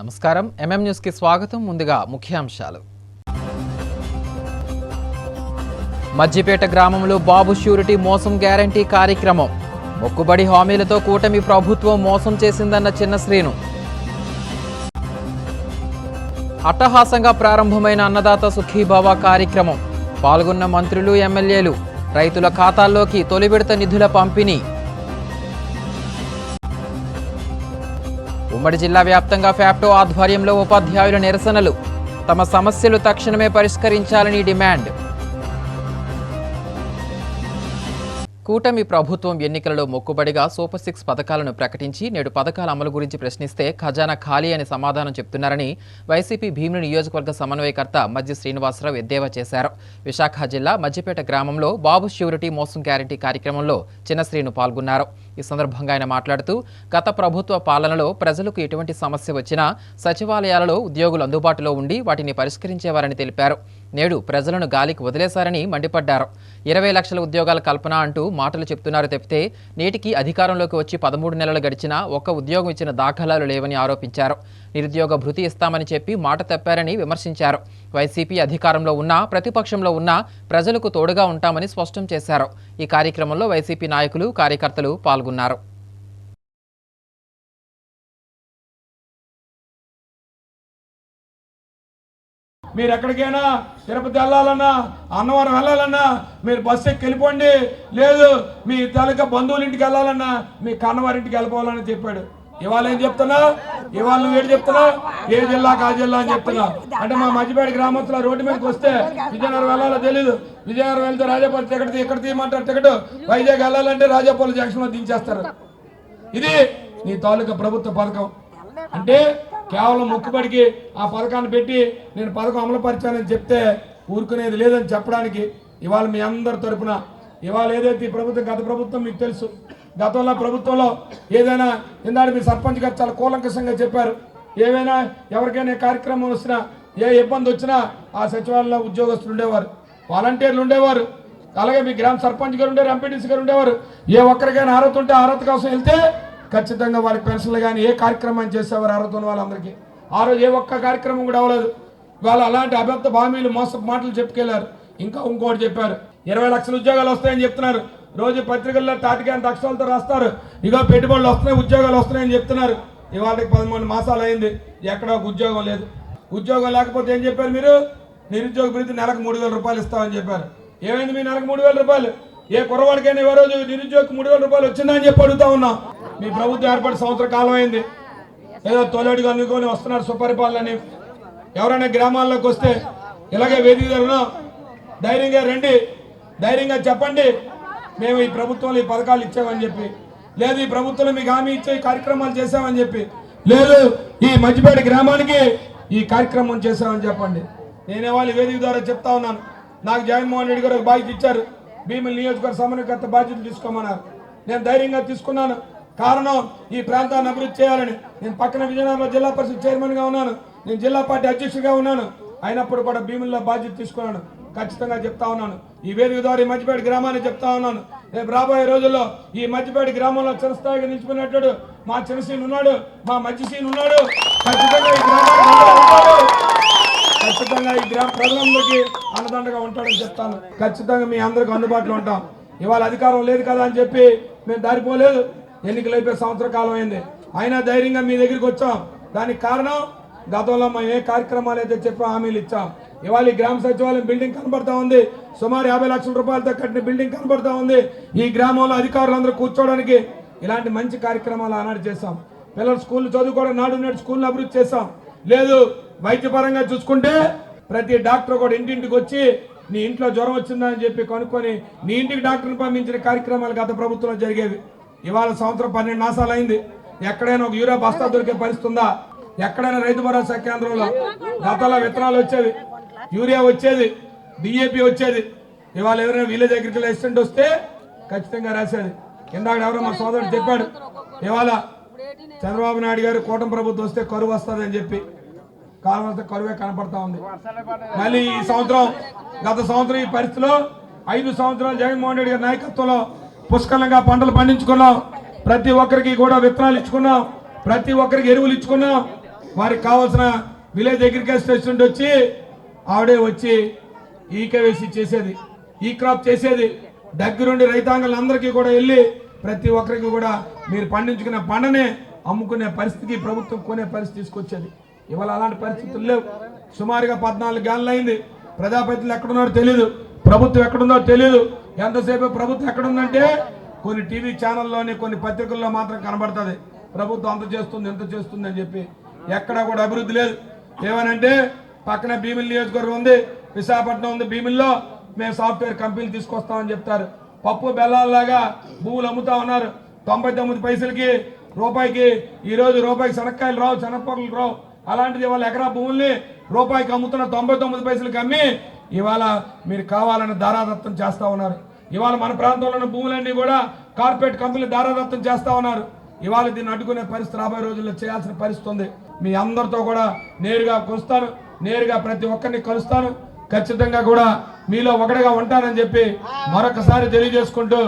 నమస్కారం న్యూస్ కి స్వాగతం. ముందుగా ముఖ్యాంశాలు. మజ్జిపేట గ్రామంలో బాబు ష్యూరిటీ మోసం గ్యారంటీ కార్యక్రమం. మొక్కుబడి హామీలతో కూటమి ప్రభుత్వం మోసం చేసిందన్న చిన్న శ్రీను. అట్టహాసంగా ప్రారంభమైన అన్నదాత సుఖీభవ కార్యక్రమం. పాల్గొన్న మంత్రులు, ఎమ్మెల్యేలు. రైతుల ఖాతాల్లోకి తొలి విడత నిధుల పంపిణీ. ఉమ్మడి జిల్లా వ్యాప్తంగా ఫ్యాప్టో ఆధ్వర్యంలో ఉపాధ్యాయుల నిరసనలు. తమ సమస్యలు తక్షణమే పరిష్కరించాలని డిమాండ్. కూటమి ప్రభుత్వం ఎన్నికలలో మొక్కుబడిగా సూపర్ 6 పథకాలను ప్రకటించి నేడు పథకాల అమలు గురించి ప్రశ్నిస్తే ఖజానా ఖాళీ అని సమాధానం చెప్తున్నారని వైసీపీ భీమిలి నియోజకవర్గ సమన్వయకర్త మజ్జి శ్రీనివాసరావు ఎద్దేవా చేశారు. విశాఖ జిల్లా మజ్జిపేట గ్రామంలో బాబు ష్యూరిటీ మోసం గ్యారంటీ కార్యక్రమంలో చిన్న శ్రీను పాల్గొన్నారు. ఈ సందర్భంగా ఆయన మాట్లాడుతూ గత ప్రభుత్వ పాలనలో ప్రజలకు ఎటువంటి సమస్య వచ్చినా సచివాలయాలలో ఉద్యోగులు అందుబాటులో ఉండి వాటిని పరిష్కరించేవారని తెలిపారు. నేడు ప్రజలను గాలికి వదిలేశారని మండిపడ్డారు. 20 లక్షల ఉద్యోగాల కల్పన అంటూ మాటలు చెప్తున్నారు తప్పితే నేటికి అధికారంలోకి వచ్చి 13 నెలలు గడిచినా ఒక్క ఉద్యోగం ఇచ్చిన దాఖలాలు లేవని ఆరోపించారు. నిరుద్యోగ భృతి ఇస్తామని చెప్పి మాట తప్పారని విమర్శించారు. వైసీపీ అధికారంలో ఉన్నా ప్రతిపక్షంలో ఉన్నా ప్రజలకు తోడుగా ఉంటామని స్పష్టం చేశారు. ఈ కార్యక్రమంలో వైసీపీ నాయకులు, కార్యకర్తలు పాల్గొన్నారు. మీరు ఎక్కడికైనా తిరుపతి వెళ్ళాలన్నా, అన్నవరం వెళ్ళాలన్నా మీరు బస్సు ఎక్కి వెళ్ళిపోండి, లేదు మీ తాలూకా బంధువుల ఇంటికి వెళ్ళాలన్నా మీ కన్నవారింటికి వెళ్ళిపోవాలని చెప్పాడు. ఇవాళ ఏం చెప్తున్నా, ఇవాళ నువ్వు ఏంటి చెప్తున్నా, ఏ జిల్లాకు ఆ జిల్లా అని చెప్తున్నా. అంటే మా మధ్యపేట గ్రామస్తుల రోడ్డు మీదకి వస్తే విజయనగరం వెళ్ళాలో తెలీదు, విజయనగరం వెళ్తే రాజాపల్లి టికెట్ ఎక్కడ తీయమంటారు, టికెట్ వైజాగ్ వెళ్ళాలంటే రాజాపల్లి జంక్షన్లో దించేస్తారు. ఇది నీ తాలూకా ప్రభుత్వ పథకం. అంటే కేవలం మొక్కుబడికి ఆ పథకాన్ని పెట్టి నేను పథకం అమలుపరిచానని చెప్తే ఊరుకునేది లేదని చెప్పడానికి ఇవాళ మీ అందరి తరపున ఇవాళ ఏదైతే ఈ ప్రభుత్వం, గత ప్రభుత్వం మీకు తెలుసు, గతంలో ప్రభుత్వంలో ఏదైనా ఇందాక మీరు సర్పంచ్ గారు చాలా కూలంకషంగా చెప్పారు. ఏవైనా ఎవరికైనా కార్యక్రమం వచ్చినా, ఏ ఇబ్బంది వచ్చినా ఆ సచివాలయంలో ఉద్యోగస్తులు ఉండేవారు, వాలంటీర్లు ఉండేవారు, అలాగే మీ గ్రామ సర్పంచ్ గారు ఉండేవారు, ఎంపీటీసీ గారు ఉండేవారు. ఏ ఒక్కరికైనా అర్హత ఉంటే అర్హత కోసం వెళ్తే ఖచ్చితంగా వాళ్ళకి పెన్షన్లు కానీ ఏ కార్యక్రమం చేసేవారు అర్హత ఉన్న వాళ్ళందరికీ. ఆ రోజు ఏ ఒక్క కార్యక్రమం కూడా అవ్వలేదు. ఇవాళ అలాంటి అబద్ధ హామీలు, మోసపు మాటలు చెప్పుకెళ్లారు. ఇంకా ఇంకోటి చెప్పారు, 20 లక్షల ఉద్యోగాలు వస్తాయని చెప్తున్నారు. రోజు పత్రికల్లో తాటికాంత అక్షరాలతో రాస్తారు, ఇగో పెట్టుబడులు వస్తున్నాయి, ఉద్యోగాలు వస్తున్నాయని చెప్తున్నారు. ఇవాళకి 13 మాసాలు అయింది, ఎక్కడ ఒక ఉద్యోగం లేదు. ఉద్యోగం లేకపోతే ఏం చెప్పారు మీరు, నిరుద్యోగ భృతి నెలకు 3,000 రూపాయలు ఇస్తామని చెప్పారు. ఏమైంది మీ నెలకు 3,000 రూపాయలు? ఏ కుర్రవాడికైనా ఏ రోజు నిరుద్యోగకు 3,000 రూపాయలు వచ్చిందా అని చెప్పి అడుగుతా ఉన్నాం. మీ ప్రభుత్వం ఏర్పడి సంవత్సర కాలం అయింది, ఏదో తొలడిగా అనుకొని వస్తున్నారు సుపరిపాలనని. ఎవరైనా గ్రామాల్లోకి వస్తే ఇలాగే వేదికలను ధైర్యంగా రండి, ధైర్యంగా చెప్పండి మేము ఈ ప్రభుత్వంలో ఈ పథకాలు ఇచ్చామని చెప్పి, లేదు ఈ ప్రభుత్వంలో మీకు హామీ ఇచ్చే కార్యక్రమాలు చేసామని చెప్పి, లేదు ఈ మధ్యపేట గ్రామానికి ఈ కార్యక్రమం చేసామని చెప్పండి. నేనే వాళ్ళు వేదిక ద్వారా చెప్తా ఉన్నాను. నాకు జగన్మోహన్ రెడ్డి గారు ఒక బాధ్యత ఇచ్చారు, భీమిలి నియోజకవర్గ సమన్వయకర్త బాధ్యతలు తీసుకోమన్నారు. నేను ధైర్యంగా తీసుకున్నాను. కారణం ఈ ప్రాంతాన్ని అభివృద్ధి చేయాలని. నేను పక్కన విజయనగరంలో జిల్లా పరిషత్ చైర్మన్గా ఉన్నాను, నేను జిల్లా పార్టీ అధ్యక్షుడిగా ఉన్నాను. అయినప్పుడు కూడా భీమిలిలో బాధ్యత తీసుకున్నాను. ఖచ్చితంగా చెప్తా ఉన్నాను, ఈ వేదిక ద్వారా ఈ మధ్యపేట గ్రామాన్ని చెప్తా ఉన్నాను. రేపు రాబోయే రోజుల్లో ఈ మధ్యపేట గ్రామంలో చిరస్థాయిగా నిలిచిపోయినట్టు మా చిరసీన్ ఉన్నాడు, మా మధ్యసీన్ ఉన్నాడు. ఖచ్చితంగా ఈ ఖచ్చితంగా ఈ గ్రామ ప్రజలందరికీ అన్నదండగా ఉంటాడని చెప్తాను. ఖచ్చితంగా మీ అందరికీ అందుబాటులో ఉంటాం. ఇవాళ అధికారం లేదు కదా అని చెప్పి మేము దారిపోలేదు. ఎన్నికలు అయిపోయి సంవత్సర కాలం అయింది, అయినా ధైర్యంగా మీ దగ్గరికి వచ్చాం. దానికి కారణం గతంలో మేము ఏ కార్యక్రమాలు అయితే చెప్పి హామీలు ఇచ్చాం. ఇవాళ ఈ గ్రామ సచివాలయం బిల్డింగ్ కనబడతా ఉంది, సుమారు 50 లక్షల రూపాయలతో కట్టిన బిల్డింగ్ కనబడతా ఉంది. ఈ గ్రామంలో అధికారులందరూ కూర్చోవడానికి ఇలాంటి మంచి కార్యక్రమాలు ఆనాడు చేశాం. పిల్లలు స్కూల్ చదువుకోవడం, నాడు నేడు స్కూల్ని అభివృద్ధి చేశాం. లేదు వైద్యపరంగా చూసుకుంటే ప్రతి డాక్టర్ కూడా ఇంటింటికి వచ్చి నీ ఇంట్లో జ్వరం వచ్చిందని చెప్పి కనుక్కొని నీ ఇంటికి డాక్టర్ని పంపించిన కార్యక్రమాలు గత ప్రభుత్వంలో జరిగేవి. ఇవాళ సంవత్సరం 12 మాసాలు అయింది, ఎక్కడైనా ఒక యూరియా బస్తా దొరికే పరిస్థితి ఉందా? ఎక్కడైనా రైతు భరోసా కేంద్రంలో గతంలో విత్తనాలు వచ్చేవి, యూరియా వచ్చేది, డిఏపి వచ్చేది. ఇవాళ ఎవరైనా విలేజ్ అగ్రికల్చర్ అసిస్టెంట్ వస్తే ఖచ్చితంగా రాసేది. ఇందాక ఎవరో మా సోదరుడు చెప్పాడు, ఇవాళ చంద్రబాబు నాయుడు గారు కూటమి ప్రభుత్వం వస్తే కరువు వస్తుందని చెప్పి, కాలం వస్తే కరువే కనపడతా ఉంది. మళ్ళీ ఈ సంవత్సరం, గత సంవత్సరం ఈ పరిస్థితిలో 5 సంవత్సరాలు జగన్మోహన్ రెడ్డి గారి నాయకత్వంలో పుష్కలంగా పంటలు పండించుకున్నాం. ప్రతి ఒక్కరికి కూడా విత్తనాలు ఇచ్చుకున్నాం, ప్రతి ఒక్కరికి ఎరువులు ఇచ్చుకున్నాం. వారికి కావాల్సిన విలేజ్ అగ్రికల్చర్ అసిస్టెంట్ వచ్చి ఆవిడే వచ్చి ఈకేవైసీ చేసేది, ఈ క్రాప్ చేసేది. దగ్గరుండి రైతాంగాలందరికీ కూడా వెళ్ళి ప్రతి ఒక్కరికి కూడా మీరు పండించుకునే పంటనే అమ్ముకునే పరిస్థితికి ప్రభుత్వం కొనే పరిస్థితి తీసుకొచ్చేది. ఇవాళ అలాంటి పరిస్థితులు లేవు. సుమారుగా 14 గంటలు అయింది. ప్రజాప్రతినిధులు ఎక్కడున్నారో తెలియదు, ప్రభుత్వం ఎక్కడుందో తెలియదు. ఎంతసేపు ప్రభుత్వం ఎక్కడుందంటే కొన్ని టీవీ ఛానల్లోని కొన్ని పత్రికల్లో మాత్రం కనబడుతుంది ప్రభుత్వం అంత చేస్తుంది ఎంత చేస్తుంది అని చెప్పి. ఎక్కడా కూడా అభివృద్ధి లేదు. ఏమనంటే పక్కన భీమిలి నియోజకవర్గం ఉంది, విశాఖపట్నం ఉంది, భీమిల్లో మేము సాఫ్ట్వేర్ కంపెనీలు తీసుకొస్తామని చెప్తారు. పప్పు బెల్లాల్లాగా భూములు అమ్ముతా ఉన్నారు. 99 పైసలకి రూపాయికి ఈరోజు రూపాయికి శనక్కాయలు రావు, శనగపొగలు రావు. అలాంటిది ఇవాళ ఎకరా భూముల్ని రూపాయికి అమ్ముతున్న 99 పైసలకి అమ్మి ఇవాళ మీరు కావాలని దారాదత్తం చేస్తూ ఉన్నారు. ఇవాళ మన ప్రాంతంలో ఉన్న భూములన్నీ కూడా కార్పొరేట్ కంపెనీలు దారాదత్తం చేస్తూ ఉన్నారు. ఇవాళ దీన్ని అడ్డుకునే పరిస్థితి రాబోయే రోజుల్లో చేయాల్సిన పరిస్థితి ఉంది. మీ అందరితో కూడా నేరుగా కలుస్తాను, నేరుగా ప్రతి ఒక్కరిని కలుస్తాను. ఖచ్చితంగా కూడా మీలో ఒకటిగా ఉంటానని చెప్పి మరొకసారి తెలియజేసుకుంటూ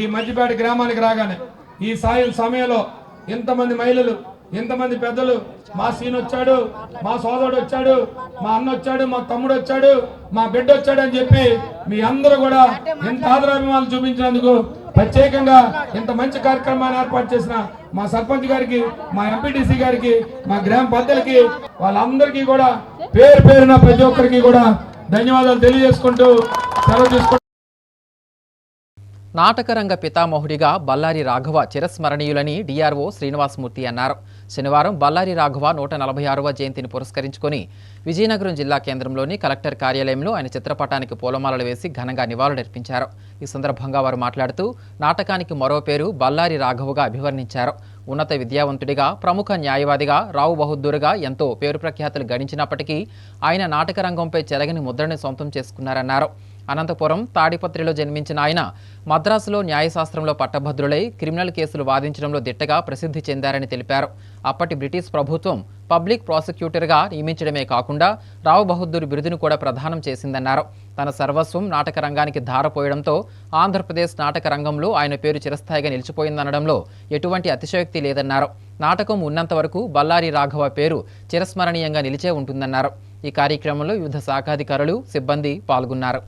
ఈ మధ్యపేట గ్రామానికి రాగానే ఈ సమయంలో ఇంతమంది మహిళలు, ఇంతమంది పెద్దలు, మా సీన్ వచ్చాడు, మా సోదరుడు వచ్చాడు, మా అన్న వచ్చాడు, మా తమ్ముడు వచ్చాడు, మా బిడ్డ వచ్చాడు అని చెప్పి మీ అందరూ కూడా ఇంత ఆదరాభిమానాలు చూపించినందుకు ప్రత్యేకంగా ఇంత మంచి కార్యక్రమాన్ని ఏర్పాటు చేసిన మా సర్పంచ్ గారికి, మా ఎంపీటీసీ గారికి, మా గ్రామ పెద్దలకి, వాళ్ళందరికీ కూడా పేరు పేరున ప్రతి ఒక్కరికి కూడా ధన్యవాదాలు తెలియజేసుకుంటూ సెలవు తీసుకుంటూ. నాటకరంగ పితామహుడిగా బల్లారి రాఘవ చిరస్మరణీయులని డిఆర్ఓ శ్రీనివాసమూర్తి అన్నారు. శనివారం బల్లారి రాఘవ 146వ జయంతిని పురస్కరించుకొని విజయనగరం జిల్లా కేంద్రంలోని కలెక్టర్ కార్యాలయంలో ఆయన చిత్రపటానికి పూలమాలలు వేసి ఘనంగా నివాళులర్పించారు. ఈ సందర్భంగా వారు మాట్లాడుతూ నాటకానికి మరో పేరు బల్లారి రాఘవగా అభివర్ణించారు. ఉన్నత విద్యావంతుడిగా, ప్రముఖ న్యాయవాదిగా, రావు బహదూర్గా ఎంతో పేరు ప్రఖ్యాతులు గడించినప్పటికీ ఆయన నాటక రంగంపై చెరగని ముద్రని సొంతం చేసుకున్నారన్నారు. అనంతపురం తాడిపత్రిలో జన్మించిన ఆయన మద్రాసులో న్యాయశాస్త్రంలో పట్టభద్రులై క్రిమినల్ కేసులు వాదించడంలో దిట్టగా ప్రసిద్ధి చెందారని తెలిపారు. అప్పటి బ్రిటిష్ ప్రభుత్వం పబ్లిక్ ప్రాసిక్యూటర్గా నియమించడమే కాకుండా రావు బహదూర్ బిరుదును కూడా ప్రదానం చేసిందన్నారు. తన సర్వస్వం నాటక రంగానికి ధారపోయడంతో ఆంధ్రప్రదేశ్ నాటక రంగంలో ఆయన పేరు చిరస్థాయిగా నిలిచిపోయిందనడంలో ఎటువంటి అతిశయోక్తి లేదన్నారు. నాటకం ఉన్నంత వరకు బల్లారి రాఘవ పేరు చిరస్మరణీయంగా నిలిచే ఉంటుందన్నారు. ఈ కార్యక్రమంలో వివిధ శాఖాధికారులు, సిబ్బంది పాల్గొన్నారు.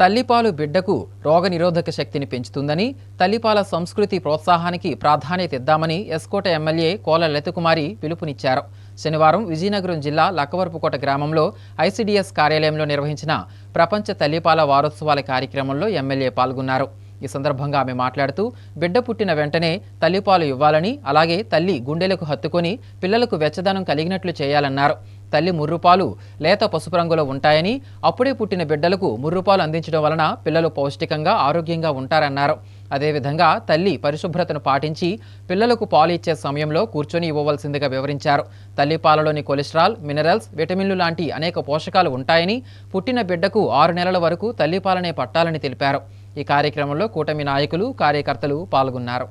తల్లిపాలు బిడ్డకు రోగనిరోధక శక్తిని పెంచుతుందని, తల్లిపాల సంస్కృతి ప్రోత్సాహానికి ప్రాధాన్యత ఇద్దామని ఎస్కోట ఎమ్మెల్యే కోల లలితకుమారి పిలుపునిచ్చారు. శనివారం విజయనగరం జిల్లా లక్కవరపుకోట గ్రామంలో ఐసిడిఎస్ కార్యాలయంలో నిర్వహించిన ప్రపంచ తల్లిపాల వారోత్సవాల కార్యక్రమంలో ఎమ్మెల్యే పాల్గొన్నారు. ఈ సందర్భంగా ఆమె మాట్లాడుతూ బిడ్డ పుట్టిన వెంటనే తల్లిపాలు ఇవ్వాలని, అలాగే తల్లి గుండెలకు హత్తుకొని పిల్లలకు వెచ్చదనం కలిగినట్లు చేయాలన్నారు. తల్లి ముర్రుపాలు లేత పసుపు రంగులో ఉంటాయని, అప్పుడే పుట్టిన బిడ్డలకు ముర్రుపాలు అందించడం వలన పిల్లలు పౌష్టికంగా, ఆరోగ్యంగా ఉంటారన్నారు. అదేవిధంగా తల్లి పరిశుభ్రతను పాటించి పిల్లలకు పాలు ఇచ్చే సమయంలో కూర్చొని ఇవ్వవలసిందిగా వివరించారు. తల్లిపాలలోని కొలెస్ట్రాల్, మినరల్స్, విటమిన్లు లాంటి అనేక పోషకాలు ఉంటాయని, పుట్టిన బిడ్డకు 6 నెలల వరకు తల్లిపాలనే పట్టాలని తెలిపారు. ఈ కార్యక్రమంలో కూటమి నాయకులు, కార్యకర్తలు పాల్గొన్నారు.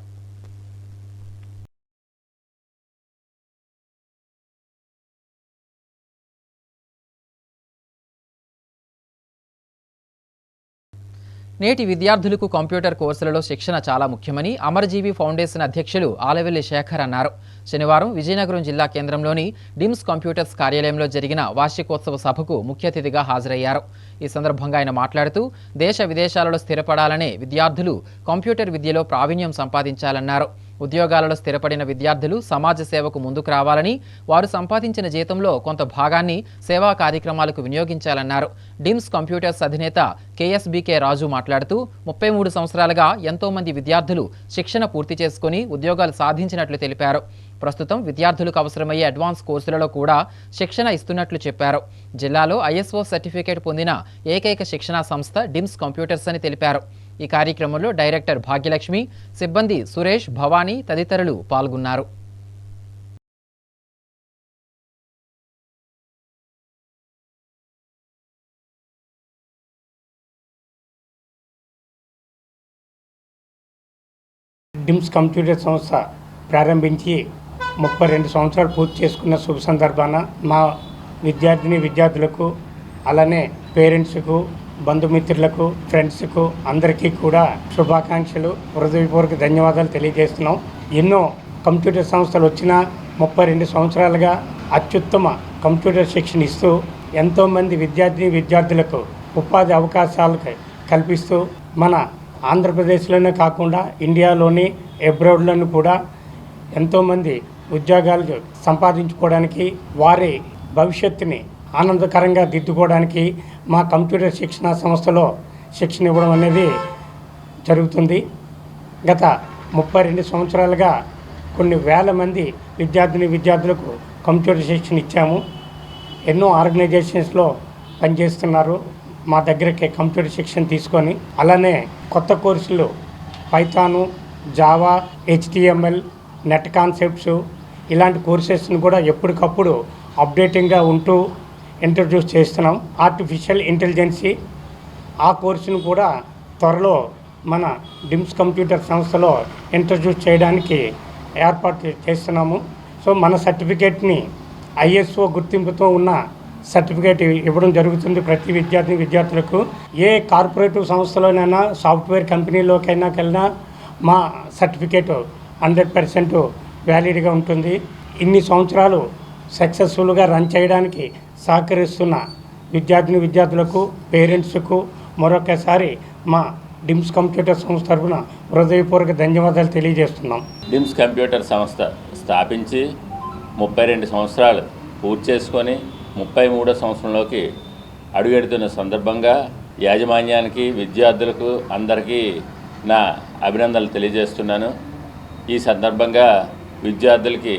నేటి విద్యార్థులకు కంప్యూటర్ కోర్సులలో శిక్షణ చాలా ముఖ్యమని అమరజీవి ఫౌండేషన్ అధ్యక్షులు ఆలవెల్లి శేఖర్ అన్నారు. శనివారం విజయనగరం జిల్లా కేంద్రంలోని డిమ్స్ కంప్యూటర్స్ కార్యాలయంలో జరిగిన వార్షికోత్సవ సభకు ముఖ్య అతిథిగా హాజరయ్యారు. ఈ సందర్భంగా ఆయన మాట్లాడుతూ దేశ విదేశాలలో స్థిరపడాలనే విద్యార్థులు కంప్యూటర్ విద్యలో ప్రావీణ్యం సంపాదించాలన్నారు. ఉద్యోగాలలో స్థిరపడిన విద్యార్థులు సమాజ సేవకు ముందుకు రావాలని, వారు సంపాదించిన జీతంలో కొంత భాగాన్ని సేవా కార్యక్రమాలకు వినియోగించాలన్నారు. డిమ్స్ కంప్యూటర్స్ అధినేత కేఎస్బీకే రాజు మాట్లాడుతూ 33 సంవత్సరాలుగా ఎంతో మంది విద్యార్థులు శిక్షణ పూర్తి చేసుకుని ఉద్యోగాలు సాధించినట్లు తెలిపారు. ప్రస్తుతం విద్యార్థులకు అవసరమయ్యే అడ్వాన్స్ కోర్సులలో కూడా శిక్షణ ఇస్తున్నట్లు చెప్పారు. జిల్లాలో ఐఎస్ఓ సర్టిఫికేట్ పొందిన ఏకైక శిక్షణా సంస్థ డిమ్స్ కంప్యూటర్స్ అని తెలిపారు. ఈ కార్యక్రమంలో డైరెక్టర్ భాగ్యలక్ష్మి, సిబ్బంది సురేష్, భవానీ తదితరులు పాల్గొన్నారు. డిమ్స్ కంప్యూటర్ సంస్థ ప్రారంభించి 32 సంవత్సరాలు పూర్తి చేసుకున్న శుభ సందర్భాన మా విద్యార్థులకు అలానే పేరెంట్స్కు, బంధుమిత్రులకు, ఫ్రెండ్స్కు అందరికీ కూడా శుభాకాంక్షలు, హృదయపూర్వక ధన్యవాదాలు తెలియజేస్తున్నాం. ఎన్నో కంప్యూటర్ సంస్థలు వచ్చిన 32 సంవత్సరాలుగా అత్యుత్తమ కంప్యూటర్ శిక్షణ ఇస్తూ ఎంతోమంది విద్యార్థులకు ఉపాధి అవకాశాలకు కల్పిస్తూ మన ఆంధ్రప్రదేశ్లోనే కాకుండా ఇండియాలోని అబ్రాడ్లోని కూడా ఎంతోమంది ఉద్యోగాలు సంపాదించుకోవడానికి వారి భవిష్యత్తుని ఆనందకరంగా దిద్దుకోవడానికి మా కంప్యూటర్ శిక్షణ సంస్థలో శిక్షణ ఇవ్వడం అనేది జరుగుతుంది. గత 32 సంవత్సరాలుగా కొన్ని వేల మంది విద్యార్థులకు కంప్యూటర్ శిక్షణ ఇచ్చాము. ఎన్నో ఆర్గనైజేషన్స్లో పనిచేస్తున్నారు మా దగ్గరకి కంప్యూటర్ శిక్షణ తీసుకొని. అలానే కొత్త కోర్సులు Python, Java, HTML, net concepts ఇలాంటి కోర్సెస్ని కూడా ఎప్పటికప్పుడు అప్డేటింగ్గా ఉంటూ ఇంట్రడ్యూస్ చేస్తున్నాం. ఆర్టిఫిషియల్ ఇంటెలిజెన్సీ ఆ కోర్సును కూడా త్వరలో మన డిమ్స్ కంప్యూటర్ సంస్థలో ఇంట్రడ్యూస్ చేయడానికి ఏర్పాటు చేస్తున్నాము. సో మన సర్టిఫికేట్ని ISO గుర్తింపుతో ఉన్న సర్టిఫికేట్ ఇవ్వడం జరుగుతుంది ప్రతి విద్యార్థులకు. ఏ కార్పొరేటివ్ సంస్థలోనైనా సాఫ్ట్వేర్ కంపెనీలోకైనా వెళ్ళినా మా సర్టిఫికేట్ 100% వ్యాలిడ్గా ఉంటుంది. ఇన్ని సంవత్సరాలు సక్సెస్ఫుల్గా రన్ చేయడానికి సహకరిస్తున్న విద్యార్థులకు, పేరెంట్స్కు మరొకసారి మా డిమ్స్ కంప్యూటర్ సంస్థ తరఫున హృదయపూర్వక ధన్యవాదాలు తెలియజేస్తున్నాం. డిమ్స్ కంప్యూటర్ సంస్థ స్థాపించి 32 సంవత్సరాలు పూర్తి చేసుకొని 33వ సంవత్సరంలోకి అడుగెడుతున్న సందర్భంగా యాజమాన్యానికి, విద్యార్థులకు అందరికీ నా అభినందనలు తెలియజేస్తున్నాను. ఈ సందర్భంగా విద్యార్థులకి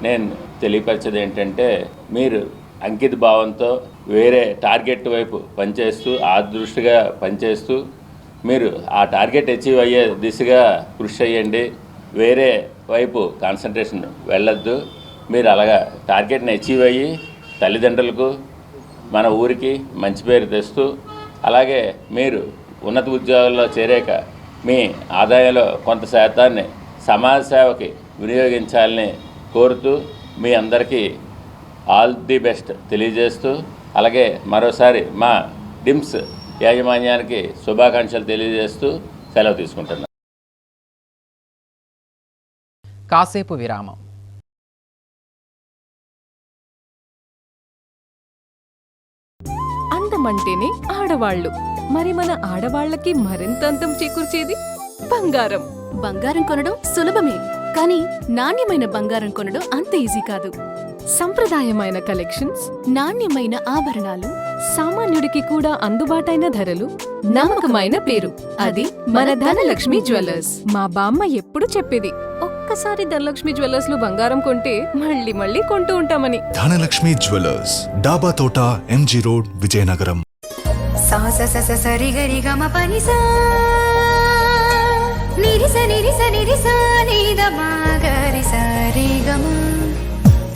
నేను తెలియపరిచేది ఏంటంటే, మీరు అంకిత భావంతో వేరే టార్గెట్ వైపు పనిచేస్తూ ఆదృష్టిగా పనిచేస్తూ మీరు ఆ టార్గెట్ అచీవ్ అయ్యే దిశగా కృషి చేయండి. వేరే వైపు కాన్సన్ట్రేషన్ వెళ్ళొద్దు. మీరు అలాగా టార్గెట్ని అచీవ్ అయ్యి తల్లిదండ్రులకు, మన ఊరికి మంచి పేరు తెస్తూ, అలాగే మీరు ఉన్నత ఉద్యోగాల్లో చేరాక మీ ఆదాయంలో కొంత శాతాన్ని సమాజ సేవకి వినియోగించాలని కోరుతూ మీ అందరికీ ఆల్ ది బెస్ట్ తెలియజేస్తూ, అలాగే మరోసారి మా డిమ్స్ యాజమాన్యానికి శుభాకాంక్షలు తెలియజేస్తూ సెలవు తీసుకుంటున్నాను. కాసేపు విరామం. అందమంటేనే ఆడవాళ్ళు. మరి మన ఆడవాళ్ళకి మరింత అందం చేకూర్చేది బంగారం. బంగారం కొనడం సులభమే, కానీ నాణ్యమైన బంగారం కొనడం అంత ఈజీ కాదు. సంప్రదాయమైన కలెక్షన్స్, నాణ్యమైన ఆభరణాలు, సామాన్యుడికి కూడా అందుబాటైన ధరలు, నమ్మకమైన పేరు, అది మన ధనలక్ష్మి జ్యువెలర్స్. మా బామ్మ ఎప్పుడు చెప్పేది, ఒక్కసారి ధనలక్ష్మి జ్యువెలర్స్ లో బంగారం కొంటే మళ్ళీ మళ్ళీ కొంటూ ఉంటామని. ధనలక్ష్మి జ్యువెలర్స్, డాబా తోట, MG రోడ్, విజయనగరం.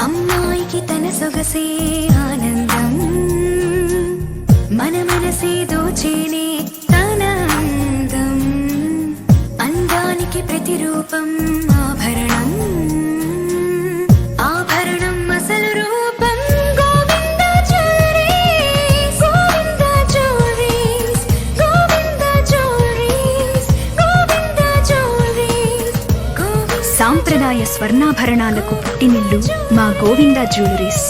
అమ్మాయికి తన సొగసే ఆనందం, మన మనసే దోచేనే తన అందం, అందానికి ప్రతిరూపం ఆభరణం, ఆభరణం అసలు రూపం. Govinda jewelleries, Govinda jewelleries, Govinda jewelleries, Govinda jewelleries. సాంప్రదాయ స్వర్ణాభరణాలకు పుట్టినిల్లు మా Govinda jewelleries.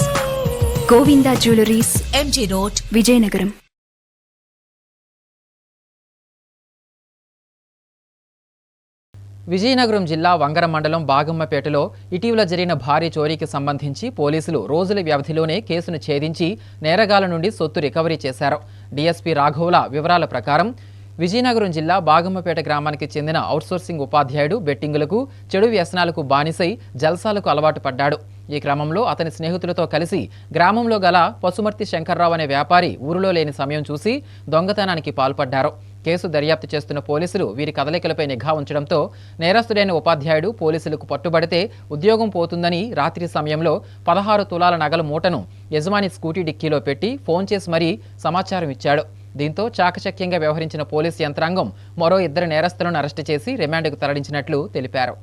Govinda jewelleries, MG road, Vizianagaram. Vizianagaram జిల్లా వంగరం మండలం బాగమ్మపేటలో ఇటీవల జరిగిన భారీ చోరీకి సంబంధించి పోలీసులు రోజుల వ్యవధిలోనే కేసును ఛేదించి నేరగాల నుండి సొత్తు రికవరీ చేశారు. డీఎస్పీ రాఘవుల వివరాల ప్రకారం విజయనగరం జిల్లా బాగమ్మపేట గ్రామానికి చెందిన అవుట్సోర్సింగ్ ఉపాధ్యాయుడు బెట్టింగులకు, చెడు వ్యసనాలకు బానిసై జల్సాలకు అలవాటు పడ్డాడు. ఈ క్రమంలో అతని స్నేహితులతో కలిసి గ్రామంలో గల పసుమర్తి శంకర్రావు అనే వ్యాపారి ఊరిలో లేని సమయం చూసి దొంగతనానికి పాల్పడ్డారు. కేసు దర్యాప్తు చేస్తున్న పోలీసులు వీరి కదలికలపై నిఘా ఉంచడంతో నేరస్తుడైన ఉపాధ్యాయుడు పోలీసులకు పట్టుబడితే ఉద్యోగం పోతుందని రాత్రి సమయంలో 16 తులాల నగల మూటను యజమాని స్కూటీ డిక్కీలో పెట్టి ఫోన్ చేసి మరీ సమాచారం ఇచ్చాడు. దీంతో చాకచక్యంగా వ్యవహరించిన పోలీసు యంత్రాంగం మరో 2 నేరస్తులను అరెస్టు చేసి రిమాండ్కు తరలించినట్లు తెలిపారు.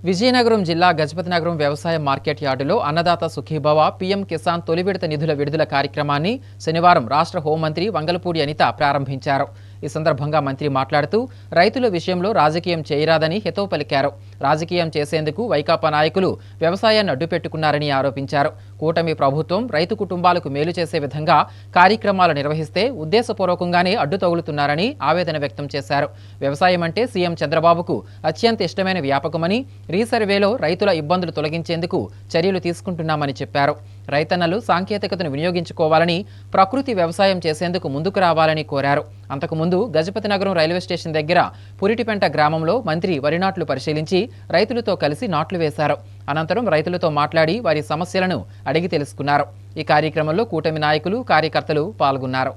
విజయనగరం జిల్లా గజపతినగరం వ్యవసాయ మార్కెట్ యార్డులో అన్నదాత సుఖీభవ పీఎం కిసాన్ తొలి విడత నిధుల విడుదల కార్యక్రమాన్ని శనివారం రాష్ట్ర హోంమంత్రి వంగలపూడి అనిత ప్రారంభించారు. ఈ సందర్భంగా మంత్రి మాట్లాడుతూ రైతుల విషయంలో రాజకీయం చేయరాదని హితవు పలికారు. రాజకీయం చేసేందుకు వైకాపా నాయకులు వ్యవసాయాన్ని అడ్డుపెట్టుకున్నారని ఆరోపించారు. కూటమి ప్రభుత్వం రైతు కుటుంబాలకు మేలు చేసే విధంగా కార్యక్రమాలు నిర్వహిస్తే ఉద్దేశపూర్వకంగానే అడ్డు తగులుతున్నారని ఆవేదన వ్యక్తం చేశారు. వ్యవసాయం అంటే సీఎం చంద్రబాబుకు అత్యంత ఇష్టమైన వ్యాపకమని రీసర్వేలో రైతుల ఇబ్బందులు తొలగించేందుకు చర్యలు తీసుకుంటున్నామని చెప్పారు. రైతన్నలు సాంకేతికతను వినియోగించుకోవాలని, ప్రకృతి వ్యవసాయం చేసేందుకు ముందుకు రావాలని కోరారు. అంతకుముందు గజపతినగరం రైల్వే స్టేషన్ దగ్గర పురిటిపెంట గ్రామంలో మంత్రి వరి నాట్లు పరిశీలించి రైతులతో కలిసి నాట్లు వేశారు. అనంతరం రైతులతో మాట్లాడి వారి సమస్యలను అడిగి తెలుసుకున్నారు. ఈ కార్యక్రమంలో కూటమి నాయకులు, కార్యకర్తలు పాల్గొన్నారు.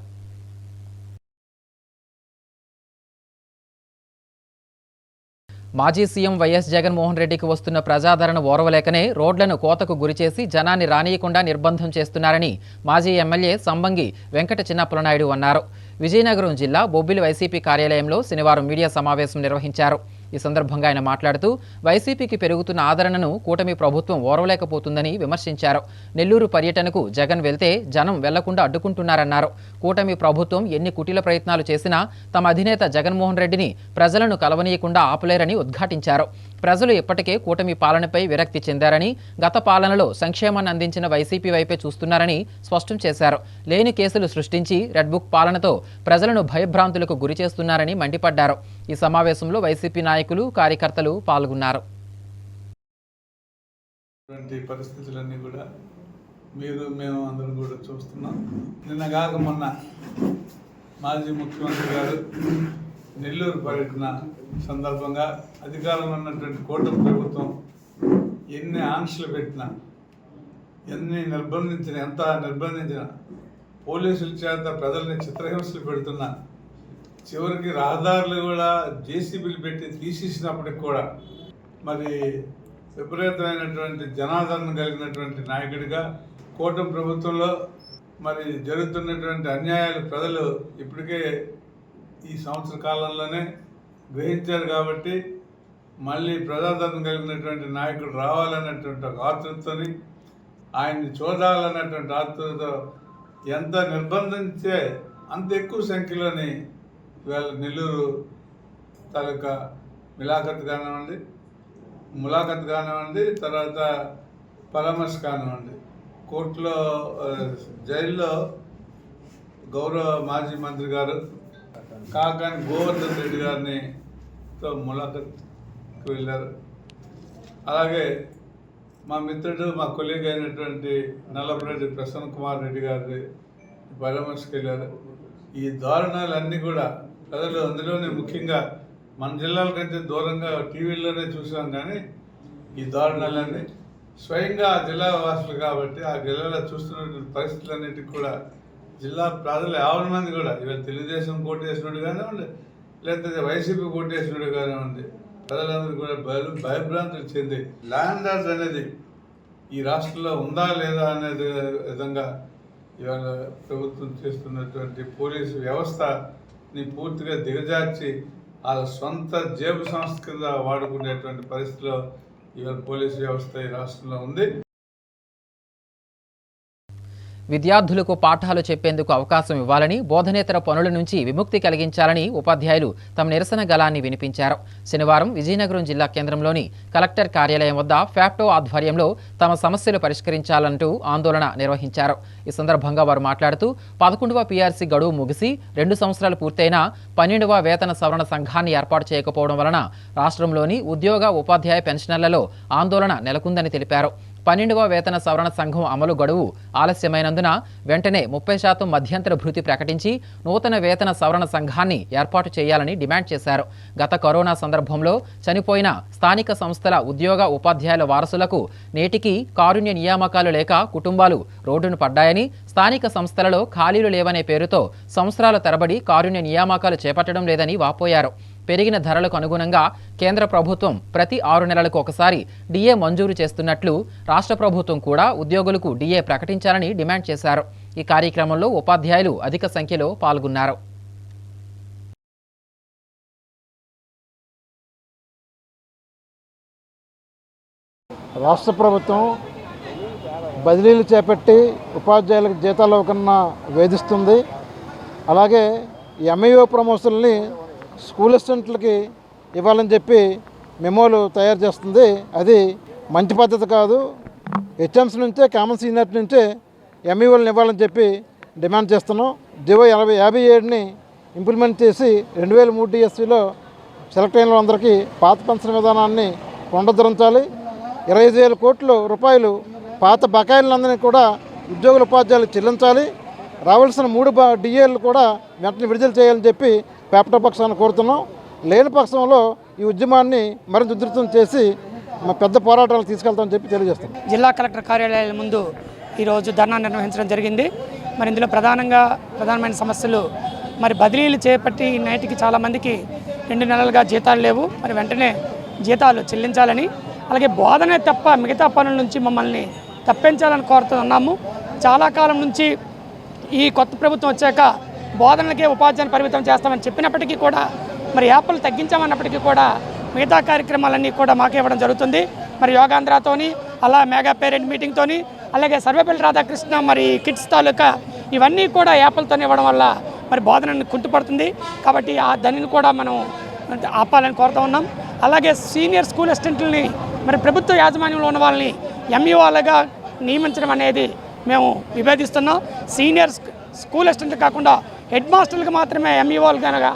మాజీ సీఎం వైఎస్ జగన్మోహన్ రెడ్డికి వస్తున్న ప్రజాదరణ ఓర్వలేకనే రోడ్లను కోతకు గురిచేసి జనాన్ని రానియకుండా నిర్బంధం చేస్తున్నారని మాజీ ఎమ్మెల్యే సంబంగి వెంకట చిన్నప్పలనాయుడు అన్నారు. విజయనగరం జిల్లా బొబ్బిలి వైసీపీ కార్యాలయంలో శనివారం మీడియా సమావేశం నిర్వహించారు. ఈ సందర్భంగా ఆయన మాట్లాడుతూ వైసీపీకి పెరుగుతున్న ఆదరణను కూటమి ప్రభుత్వం ఓర్వలేకపోతుందని విమర్శించారు. నెల్లూరు పర్యటనకు జగన్ వెళ్తే జనం వెళ్లకుండా అడ్డుకుంటున్నారన్నారు. కూటమి ప్రభుత్వం ఎన్ని కుటిల ప్రయత్నాలు చేసినా తమ అధినేత జగన్మోహన్ రెడ్డిని ప్రజలను కలవనీయకుండా ఆపలేరని ఉద్ఘాటించారు. ప్రజలు ఇప్పటికే కూటమి పాలనపై విరక్తి చెందారని, గత పాలనలో సంక్షేమాన్ని అందించిన వైసీపీ వైపే చూస్తున్నారని స్పష్టం చేశారు. లేని కేసులు సృష్టించి రెడ్ బుక్ పాలనతో ప్రజలను భయభ్రాంతులకు గురి చేస్తున్నారని మండిపడ్డారు. ఈ సమావేశంలో వైసీపీ నాయకులు, కార్యకర్తలు పాల్గొన్నారు. పరిస్థితులన్నీ కూడా మేము అందరం కూడా చూస్తున్నాం. నిన్నగాక మొన్న మాజీ ముఖ్యమంత్రి గారు నెల్లూరు పర్యటన సందర్భంగా అధికారంలో ఉన్నటువంటి కూటమి ప్రభుత్వం ఎన్ని ఆంక్షలు పెట్టినా, ఎంత నిర్బంధించినా, పోలీసుల చేత ప్రజల్ని చిత్రహింసలు పెడుతున్నా, చివరికి రహదారులు కూడా జేసీబీలు పెట్టి తీసేసినప్పటికి కూడా మరి విపరీతమైనటువంటి జనాదరణ కలిగినటువంటి నాయకుడిగా కూటమి ప్రభుత్వంలో మరి జరుగుతున్నటువంటి అన్యాయాలు ప్రజలు ఇప్పటికే ఈ సంవత్సర కాలంలోనే గ్రహించారు. కాబట్టి మళ్ళీ ప్రజాదరణ కలిగినటువంటి నాయకుడు రావాలన్నటువంటి ఒక ఆతృతని, ఆయన్ని చూడాలన్నటువంటి ఆతృతతో ఎంత నిర్బంధించే అంత ఎక్కువ సంఖ్యలోని ఇవాళ నెల్లూరు తాలూకా ములాఖత్ కానివ్వండి, తర్వాత పరామర్శ కానివ్వండి, కోర్టులో జైల్లో గౌరవ మాజీ మంత్రి గారు కాకాని గోవర్ధన్ రెడ్డి గారితో ములాఖత్కి వెళ్ళారు. అలాగే మా మిత్రుడు, మా కొలీగ్ అయినటువంటి నల్లపరెడ్డి ప్రసన్న కుమార్ రెడ్డి గారి పరామర్శకు వెళ్ళారు. ఈ దారుణాలన్నీ కూడా ప్రజలు, అందులోనే ముఖ్యంగా మన జిల్లాల కంటే దూరంగా టీవీల్లోనే చూసాం. కానీ ఈ దారుణాలన్నీ స్వయంగా ఆ జిల్లా వాసులు కాబట్టి ఆ జిల్లాలో చూస్తున్నటువంటి పరిస్థితులన్నిటికీ కూడా జిల్లా ప్రజలు 50 మంది కూడా, ఇవాళ తెలుగుదేశం కోటేసినోడు కానివ్వండి, లేకపోతే వైసీపీ కోటేసినోడు కానివ్వండి, ప్రజలందరూ కూడా భయభ్రాంతులు చెంది ల్యాండ్ ఆర్డర్ అనేది ఈ రాష్ట్రంలో ఉందా లేదా అనేది విధంగా ఇవాళ ప్రభుత్వం చేస్తున్నటువంటి పోలీసు వ్యవస్థని పూర్తిగా దిగజార్చి వాళ్ళ సొంత జేబు సంస్థ కింద వాడుకునేటువంటి పరిస్థితిలో ఇవాళ పోలీసు వ్యవస్థ ఈ రాష్ట్రంలో ఉంది. విద్యార్థులకు పాఠాలు చెప్పేందుకు అవకాశం ఇవ్వాలని, బోధనేతర పనుల నుంచి విముక్తి కలిగించాలని ఉపాధ్యాయులు తమ నిరసన గళాన్ని వినిపించారు. శనివారం విజయనగరం జిల్లా కేంద్రంలోని కలెక్టర్ కార్యాలయం వద్ద ఫ్యాప్టో ఆధ్వర్యంలో తమ సమస్యలు పరిష్కరించాలంటూ ఆందోళన నిర్వహించారు. ఈ సందర్భంగా వారు మాట్లాడుతూ 11వ పీఆర్సీ గడువు ముగిసి 2 సంవత్సరాలు పూర్తయినా 12వ వేతన సవరణ సంఘాన్ని ఏర్పాటు చేయకపోవడం వలన రాష్ట్రంలోని ఉద్యోగ, ఉపాధ్యాయ పెన్షనర్లలో ఆందోళన నెలకొందని తెలిపారు. 12వ వేతన సవరణ సంఘం అమలు గడువు ఆలస్యమైనందున వెంటనే 30% మధ్యంతర భృతి ప్రకటించి నూతన వేతన సవరణ సంఘాన్ని ఏర్పాటు చేయాలని డిమాండ్ చేశారు. గత కరోనా సందర్భంలో చనిపోయిన స్థానిక సంస్థల ఉద్యోగ, ఉపాధ్యాయుల వారసులకు నేటికి కారుణ్య నియామకాలు లేక కుటుంబాలు రోడ్డును పడ్డాయని, స్థానిక సంస్థలలో ఖాళీలు లేవనే పేరుతో సంవత్సరాల తరబడి కారుణ్య నియామకాలు చేపట్టడం లేదని వాపోయారు. పెరిగిన ధరలకు అనుగుణంగా కేంద్ర ప్రభుత్వం ప్రతి 6 నెలలకు ఒకసారి డిఏ మంజూరు చేస్తున్నట్లు రాష్ట్ర ప్రభుత్వం కూడా ఉద్యోగులకు డిఏ ప్రకటించాలని డిమాండ్ చేశారు. ఈ కార్యక్రమంలో ఉపాధ్యాయులు అధిక సంఖ్యలో పాల్గొన్నారు. రాష్ట్ర ప్రభుత్వం బదిలీలు చేపట్టి ఉపాధ్యాయులకు జీతాలు ఇవ్వకుండా వేధిస్తుంది. అలాగే ఎంఈఓ ప్రమోషన్లని స్కూల్ అసిస్టెంట్లకి ఇవ్వాలని చెప్పి మెమోలు తయారు చేస్తుంది. అది మంచి పద్ధతి కాదు. హెచ్ఎంస్ నుంచే కామన్ సీనియర్ నుంచే ఎంఈఓలను ఇవ్వాలని చెప్పి డిమాండ్ చేస్తున్నాం. జీవో 57ని ఇంప్లిమెంట్ చేసి 2003 డిఎస్సిలో సెలెక్ట్ అయిన అందరికీ పాత పెన్షన్ విధానాన్ని పునరుద్ధరించాలి. 25,000 కోట్ల రూపాయలు పాత బకాయిలందరినీ కూడా ఉద్యోగుల ఉపాధ్యాయులు చెల్లించాలి. రావాల్సిన 3 డిఏలు కూడా వెంటనే విడుదల చేయాలని చెప్పి పేపర్ పక్షాన్ని కోరుతున్నాం. లేని పక్షంలో ఈ ఉద్యమాన్ని మరింత ఉధృతం చేసి పెద్ద పోరాటాలు తీసుకెళ్తామని చెప్పి తెలియజేస్తాం. జిల్లా కలెక్టర్ కార్యాలయాల ముందు ఈరోజు ధర్నా నిర్వహించడం జరిగింది. మరి ఇందులో ప్రధానమైన సమస్యలు మరి బదిలీలు చేపట్టి నైట్కి చాలామందికి 2 నెలలుగా జీతాలు లేవు. మరి వెంటనే జీతాలు చెల్లించాలని, అలాగే బోధనే తప్ప మిగతా పనుల నుంచి మమ్మల్ని తప్పించాలని కోరుతున్నాము. చాలా కాలం నుంచి ఈ కొత్త ప్రభుత్వం వచ్చాక బోధనలకే ఉపాధ్యాయుని పరిమితం చేస్తామని చెప్పినప్పటికీ కూడా మరి యాప్లు తగ్గించామన్నప్పటికీ కూడా మిగతా కార్యక్రమాలన్నీ కూడా మాకే ఇవ్వడం జరుగుతుంది. మరి యోగాంధ్రతోని, అలా మెగా పేరెంట్ మీటింగ్తోని, అలాగే సర్వేపల్లి రాధాకృష్ణ మరి కిడ్స్ తాలూకా ఇవన్నీ కూడా యాప్లతో ఇవ్వడం వల్ల మరి బోధనని కుంటుపడుతుంది. కాబట్టి ఆ దానిని కూడా మనం ఆపాలని కోరుతూ ఉన్నాం. అలాగే సీనియర్ స్కూల్ అసిస్టెంట్లని మరి ప్రభుత్వ యాజమాన్యంలో ఉన్న వాళ్ళని ఎంఈఓలుగా నియమించడం అనేది మేము విభేదిస్తున్నాం. సీనియర్ స్కూల్ అసిస్టెంట్లు కాకుండా హెడ్ మాస్టర్లకు మాత్రమే ఎంఈఓలు కనుక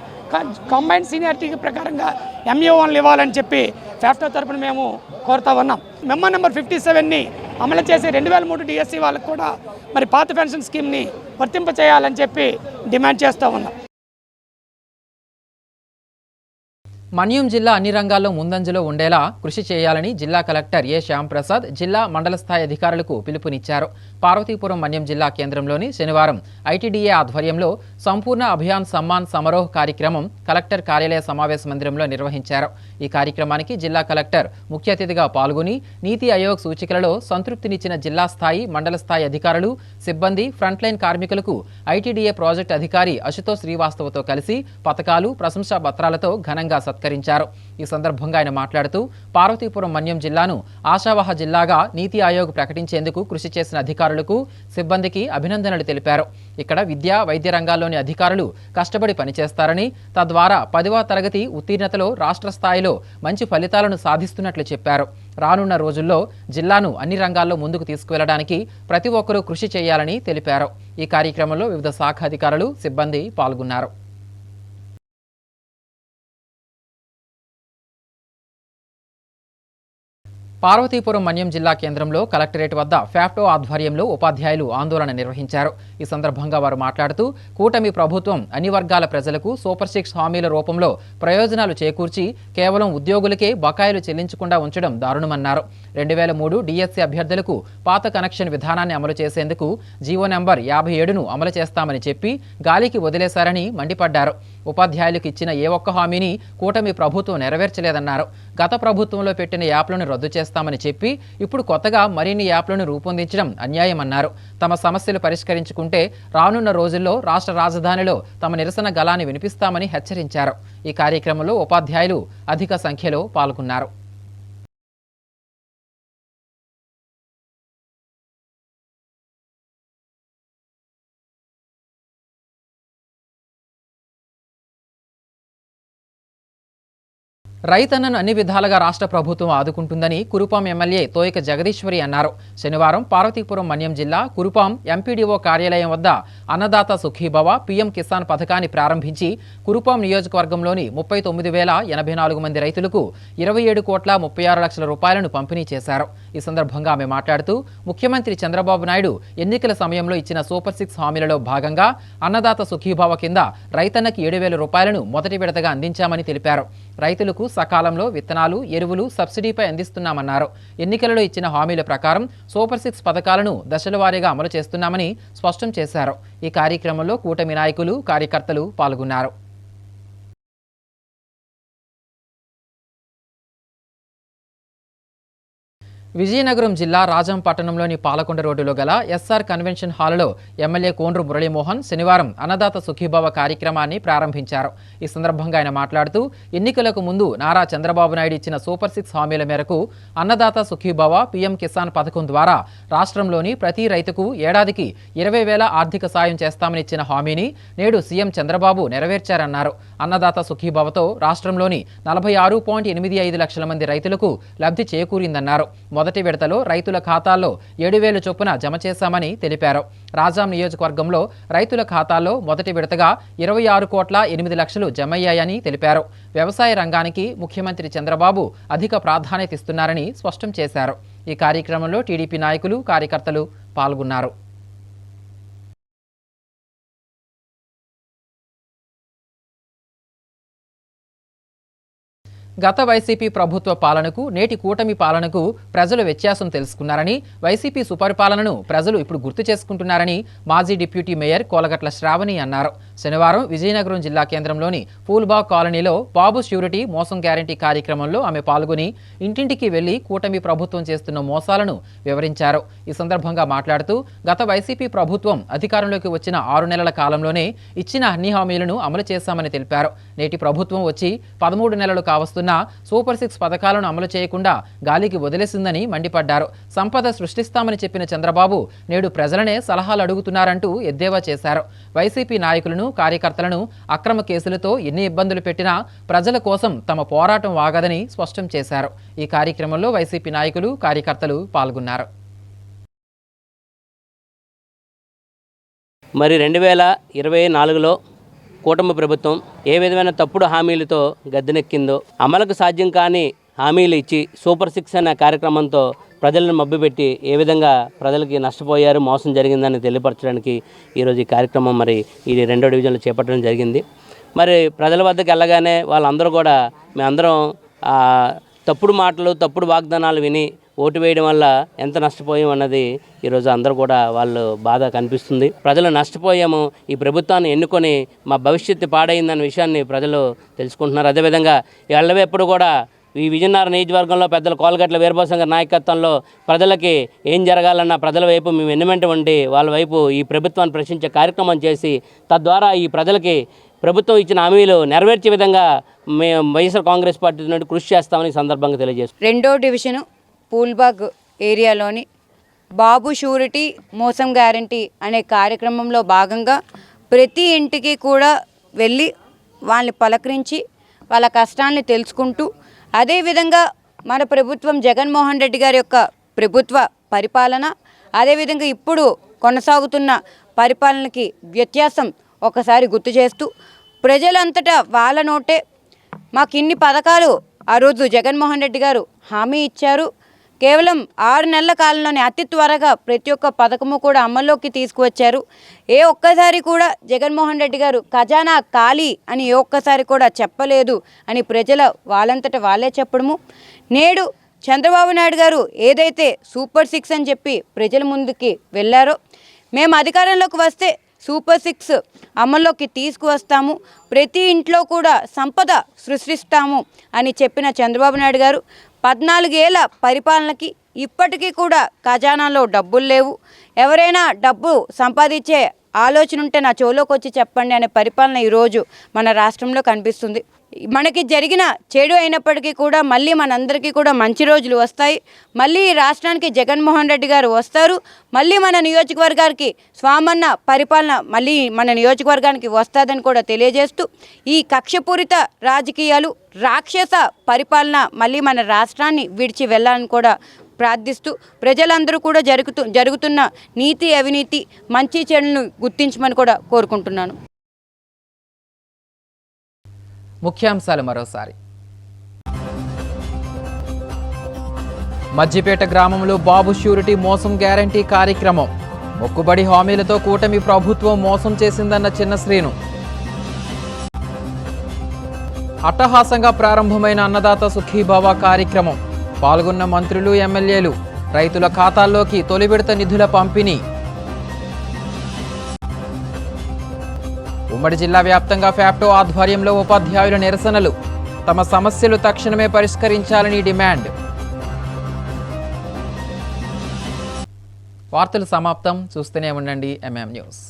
కంబైన్డ్ సీనియారిటీ ప్రకారంగా ఎంఈఓలు ఇవ్వాలని చెప్పి ఫ్యాఫ్టో తరపున మేము కోరుతా ఉన్నాం. మెమో నెంబర్ 57ని అమలు చేసే 2003 డిఎస్సి వాళ్ళకు కూడా మరి పాత పెన్షన్ స్కీమ్ని వర్తింపచేయాలని చెప్పి డిమాండ్ చేస్తూ ఉన్నాం. మన్యం జిల్లా అన్ని రంగాల్లో ముందంజలో ఉండేలా కృషి చేయాలని జిల్లా కలెక్టర్ ఏ శ్యాంప్రసాద్ జిల్లా మండల స్థాయి అధికారులకు పిలుపునిచ్చారు. పార్వతీపురం మన్యం జిల్లా కేంద్రంలోని శనివారం ఐటీడీఏ ఆధ్వర్యంలో సంపూర్ణ అభియాన్ సమ్మాన్ సమారోహ్ కార్యక్రమం కలెక్టర్ కార్యాలయ సమావేశ మందిరంలో నిర్వహించారు. ఈ కార్యక్రమానికి జిల్లా కలెక్టర్ ముఖ్య అతిథిగా పాల్గొని నీతి ఆయోగ్ సూచికలలో సంతృప్తినిచ్చిన జిల్లా స్థాయి మండల స్థాయి అధికారులు, సిబ్బంది, ఫ్రంట్లైన్ కార్మికులకు ఐటీడీఏ ప్రాజెక్టు అధికారి అశుతోష్ శ్రీవాస్తవతో కలిసి పథకాలు, ప్రశంసా పత్రాలతో ఘనంగా సత్కరించారు. ఈ సందర్భంగా ఆయన మాట్లాడుతూ పార్వతీపురం మన్యం జిల్లాను ఆశావహ జిల్లాగా నీతి ఆయోగ్ ప్రకటించేందుకు కృషి చేసిన అధికారులకు, సిబ్బందికి అభినందనలు తెలిపారు. ఇక్కడ విద్యా, వైద్య రంగాల్లోని అధికారులు కష్టపడి పనిచేస్తారని, తద్వారా 10వ తరగతి ఉత్తీర్ణతలో రాష్ట్ర స్థాయిలో మంచి ఫలితాలను సాధిస్తున్నట్లు చెప్పారు. రానున్న రోజుల్లో జిల్లాను అన్ని రంగాల్లో ముందుకు తీసుకువెళ్లడానికి ప్రతి ఒక్కరూ కృషి చేయాలని తెలిపారు. ఈ కార్యక్రమంలో వివిధ శాఖ అధికారులు, సిబ్బంది పాల్గొన్నారు. పార్వతీపురం మన్యం జిల్లా కేంద్రంలో కలెక్టరేట్ వద్ద ఫ్యాఫ్టో ఆధ్వర్యంలో ఉపాధ్యాయులు ఆందోళన నిర్వహించారు. ఈ సందర్భంగా వారు మాట్లాడుతూ కూటమి ప్రభుత్వం అన్ని వర్గాల ప్రజలకు సూపర్ 6 హామీల రూపంలో ప్రయోజనాలు చేకూర్చి కేవలం ఉద్యోగులకే బకాయిలు చెల్లించకుండా ఉంచడం దారుణమన్నారు. 2003 డిఎస్సి అభ్యర్థులకు పాత కనెక్షన్ విధానాన్ని అమలు చేసేందుకు జీవో నెంబర్ 57ను అమలు చేస్తామని చెప్పి గాలికి వదిలేశారని మండిపడ్డారు. ఉపాధ్యాయులకు ఇచ్చిన ఏ ఒక్క హామీని కూటమి ప్రభుత్వం నెరవేర్చలేదన్నారు. గత ప్రభుత్వంలో పెట్టిన యాప్లను రద్దు చేస్తామని చెప్పి ఇప్పుడు కొత్తగా మరిన్ని యాప్లను రూపొందించడం అన్యాయమన్నారు. తమ సమస్యలు పరిష్కరించుకుంటే రానున్న రోజుల్లో రాష్ట్ర రాజధానిలో తమ నిరసన గళాన్ని వినిపిస్తామని హెచ్చరించారు. ఈ కార్యక్రమంలో ఉపాధ్యాయులు అధిక సంఖ్యలో పాల్గొన్నారు. రైతన్నను అన్ని విధాలుగా రాష్ట్ర ప్రభుత్వం ఆదుకుంటుందని కురుపాం ఎమ్మెల్యే తోయక జగదీశ్వరి అన్నారు. శనివారం పార్వతీపురం మన్యం జిల్లా కురుపాం ఎంపీడీఓ కార్యాలయం వద్ద అన్నదాత సుఖీభవ పీఎం కిసాన్ పథకాన్ని ప్రారంభించి కురుపాం నియోజకవర్గంలోని 39,084 మంది రైతులకు 27,36,00,000 రూపాయలను పంపిణీ చేశారు. ఈ సందర్భంగా ఆమె మాట్లాడుతూ ముఖ్యమంత్రి చంద్రబాబు నాయుడు ఎన్నికల సమయంలో ఇచ్చిన సూపర్ 6 హామీలలో భాగంగా అన్నదాత సుఖీభవ కింద రైతన్నకి 7,000 రూపాయలను మొదటి విడతగా అందించామని తెలిపారు. రైతులకు సకాలంలో విత్తనాలు, ఎరువులు సబ్సిడీపై అందిస్తున్నామన్నారు. ఎన్నికలలో ఇచ్చిన హామీల ప్రకారం సూపర్ 6 పథకాలను దశల వారీగా అమలు చేస్తున్నామని స్పష్టం చేశారు. ఈ కార్యక్రమంలో కూటమి నాయకులు, కార్యకర్తలు పాల్గొన్నారు. విజయనగరం జిల్లా రాజం పట్టణంలోని పాలకొండ రోడ్డులో గల ఎస్ఆర్ కన్వెన్షన్ హాలులో ఎమ్మెల్యే కోండ్రు మురళీమోహన్ శనివారం అన్నదాత సుఖీభవ కార్యక్రమాన్ని ప్రారంభించారు. ఈ సందర్భంగా ఆయన మాట్లాడుతూ ఎన్నికలకు ముందు నారా చంద్రబాబు నాయుడు ఇచ్చిన సూపర్ 6 హామీల మేరకు అన్నదాత సుఖీభవ పీఎం కిసాన్ పథకం ద్వారా రాష్ట్రంలోని ప్రతి రైతుకు ఏడాదికి 20,000 ఆర్థిక సాయం చేస్తామని ఇచ్చిన హామీని నేడు సీఎం చంద్రబాబు నెరవేర్చారన్నారు. అన్నదాత సుఖీభవతో రాష్ట్రంలోని 46.85 లక్షల మంది రైతులకు లబ్ధి చేకూరిందన్నారు. మొదటి విడతలో రైతుల ఖాతాల్లో 7,000 చొప్పున జమ చేశామని తెలిపారు. రాజాం నియోజకవర్గంలో రైతుల ఖాతాల్లో మొదటి విడతగా 26,08,00,000 జమయ్యాయని తెలిపారు. వ్యవసాయ రంగానికి ముఖ్యమంత్రి చంద్రబాబు అధిక ప్రాధాన్యత ఇస్తున్నారని స్పష్టం చేశారు. ఈ కార్యక్రమంలో టీడీపీ నాయకులు, కార్యకర్తలు పాల్గొన్నారు. గత వైసీపీ ప్రభుత్వ పాలనకు నేటి కూటమి పాలనకు ప్రజలు వ్యత్యాసం తెలుసుకున్నారని, వైసీపీ సుపరిపాలనను ప్రజలు ఇప్పుడు గుర్తు చేసుకుంటున్నారని మాజీ డిప్యూటీ మేయర్ కోలగట్ల శ్రావణి అన్నారు. శనివారం విజయనగరం జిల్లా కేంద్రంలోని ఫూల్బాగ్ కాలనీలో బాబు ష్యూరిటీ మోసం గ్యారంటీ కార్యక్రమంలో ఆమె పాల్గొని ఇంటింటికి వెళ్లి కూటమి ప్రభుత్వం చేస్తున్న మోసాలను వివరించారు. ఈ సందర్భంగా మాట్లాడుతూ గత వైసీపీ ప్రభుత్వం అధికారంలోకి వచ్చిన 6 నెలల కాలంలోనే ఇచ్చిన అన్ని హామీలను అమలు చేశామని తెలిపారు. నేటి ప్రభుత్వం వచ్చి 13 నెలలు కావస్తున్న సూపర్ 6 పథకాలను అమలు చేయకుండా గాలికి వదిలేసిందని మండిపడ్డారు. సంపద సృష్టిస్తామని చెప్పిన చంద్రబాబు నేడు ప్రజలనే సలహాలు అడుగుతున్నారంటూ ఎద్దేవా చేశారు. వైసీపీ నాయకులను, కార్యకర్తలను అక్రమ కేసులతో ఎన్ని ఇబ్బందులు పెట్టినా ప్రజల కోసం తమ పోరాటం వాగదని స్పష్టం చేశారు. ఈ కార్యక్రమంలో వైసీపీ నాయకులు, కార్యకర్తలు పాల్గొన్నారు. మరి 2024లో కూటమి ప్రభుత్వం ఏ విధమైన తప్పుడు హామీలతో గద్దెనెక్కిందో, అమలుకు సాధ్యం కాని హామీలు ఇచ్చి సూపర్ 6 అనే కార్యక్రమంతో ప్రజలను మభ్యపెట్టి ఏ విధంగా ప్రజలకి నష్టపోయారు, మోసం జరిగిందని తెలియపరచడానికి ఈరోజు ఈ కార్యక్రమం మరి ఈ 2వ డివిజన్లో చేపట్టడం జరిగింది. మరి ప్రజల వద్దకు వెళ్ళగానే వాళ్ళందరూ కూడా మేమందరం తప్పుడు మాటలు, తప్పుడు వాగ్దానాలు విని ఓటు వేయడం వల్ల ఎంత నష్టపోయాం అన్నది ఈరోజు అందరూ కూడా వాళ్ళు బాధ కనిపిస్తుంది. ప్రజలు నష్టపోయాము, ఈ ప్రభుత్వాన్ని ఎన్నుకొని మా భవిష్యత్తు పాడైందన్న విషయాన్ని ప్రజలు తెలుసుకుంటున్నారు. అదేవిధంగా ఎల్లవేప్పుడు కూడా ఈ విజయనగరం నియోజకవర్గంలో పెద్దల కోలగట్ల వీరభద్రం గారి నాయకత్వంలో ప్రజలకి ఏం జరగాలన్న ప్రజల వైపు మేము ఎన్నిమెంట ఉండి వాళ్ళ వైపు ఈ ప్రభుత్వాన్ని ప్రశ్నించే కార్యక్రమం చేసి తద్వారా ఈ ప్రజలకి ప్రభుత్వం ఇచ్చిన హామీలు నెరవేర్చే విధంగా మేము వైఎస్ఆర్ కాంగ్రెస్ పార్టీ నుండి కృషి చేస్తామని సందర్భంగా తెలియజేస్తాం. 2వ డివిజను పూల్బాగ్ ఏరియాలోని బాబు షూరిటీ మోసం గ్యారంటీ అనే కార్యక్రమంలో భాగంగా ప్రతి ఇంటికి కూడా వెళ్ళి వాళ్ళని పలకరించి వాళ్ళ కష్టాన్ని తెలుసుకుంటూ, అదేవిధంగా మన ప్రభుత్వం జగన్మోహన్ రెడ్డి గారి యొక్క ప్రభుత్వ పరిపాలన, అదేవిధంగా ఇప్పుడు కొనసాగుతున్న పరిపాలనకి వ్యత్యాసం ఒకసారి గుర్తు చేస్తూ, ప్రజలంతటా వాళ్ళ నోటే మాకు ఇన్ని పథకాలు ఆ రోజు జగన్మోహన్ రెడ్డి గారు హామీ ఇచ్చారు, కేవలం 6 నెలల కాలంలోనే అతి త్వరగా ప్రతి ఒక్క పథకము కూడా అమల్లోకి తీసుకువచ్చారు, ఏ ఒక్కసారి కూడా జగన్మోహన్ రెడ్డి గారు ఖజానా ఖాళీ అని ఏ ఒక్కసారి కూడా చెప్పలేదు అని ప్రజల వాళ్ళంతటా వాళ్ళే చెప్పడము, నేడు చంద్రబాబు నాయుడు గారు ఏదైతే సూపర్ 6 అని చెప్పి ప్రజల ముందుకి వెళ్ళారో, మేము అధికారంలోకి వస్తే సూపర్ 6 అమల్లోకి తీసుకువస్తాము, ప్రతి ఇంట్లో కూడా సంపద సృష్టిస్తాము అని చెప్పిన చంద్రబాబు నాయుడు గారు 14 ఏళ్ల పరిపాలనకి ఇప్పటికీ కూడా ఖజానాలో డబ్బులు లేవు, ఎవరైనా డబ్బు సంపాదించే ఆలోచన ఉంటే నా చెవులోకి వచ్చి చెప్పండి అనే పరిపాలన ఈరోజు మన రాష్ట్రంలో కనిపిస్తుంది. మనకి జరిగిన చెడు అయినప్పటికీ కూడా మళ్ళీ మనందరికీ కూడా మంచి రోజులు వస్తాయి, మళ్ళీ ఈ రాష్ట్రానికి జగన్మోహన్ రెడ్డి గారు వస్తారు, మళ్ళీ మన నియోజకవర్గానికి స్వామన్న పరిపాలన మళ్ళీ మన నియోజకవర్గానికి వస్తుందని కూడా తెలియజేస్తూ, ఈ కక్షపూరిత రాజకీయాలు, రాక్షస పరిపాలన మళ్ళీ మన రాష్ట్రాన్ని విడిచి వెళ్ళాలని కూడా ప్రార్థిస్తూ, ప్రజలందరూ కూడా జరుగుతున్న నీతి, అవినీతి, మంచి చెడులను గుర్తించమని కూడా కోరుకుంటున్నాను. ముఖ్యాంశాలు మరోసారి. మజ్జిపేట గ్రామంలో బాబు ష్యూరిటీ మోసం గ్యారంటీ కార్యక్రమం, మొక్కుబడి హామీలతో కూటమి ప్రభుత్వం మోసం చేసిందన్న చిన్న శ్రీను. అట్టహాసంగా ప్రారంభమైన అన్నదాత సుఖీభవ కార్యక్రమం, పాల్గొన్న మంత్రులు, ఎమ్మెల్యేలు. రైతుల ఖాతాల్లోకి తొలి విడత నిధుల పంపిణీ. ఉమ్మడి జిల్లా వ్యాప్తంగా ఫ్యాప్టో ఆధ్వర్యంలో ఉపాధ్యాయుల నిరసనలు, తమ సమస్యలు తక్షణమే పరిష్కరించాలని డిమాండ్. వార్తలు సమాప్తం. చూస్తూనే ఉండండి MM న్యూస్.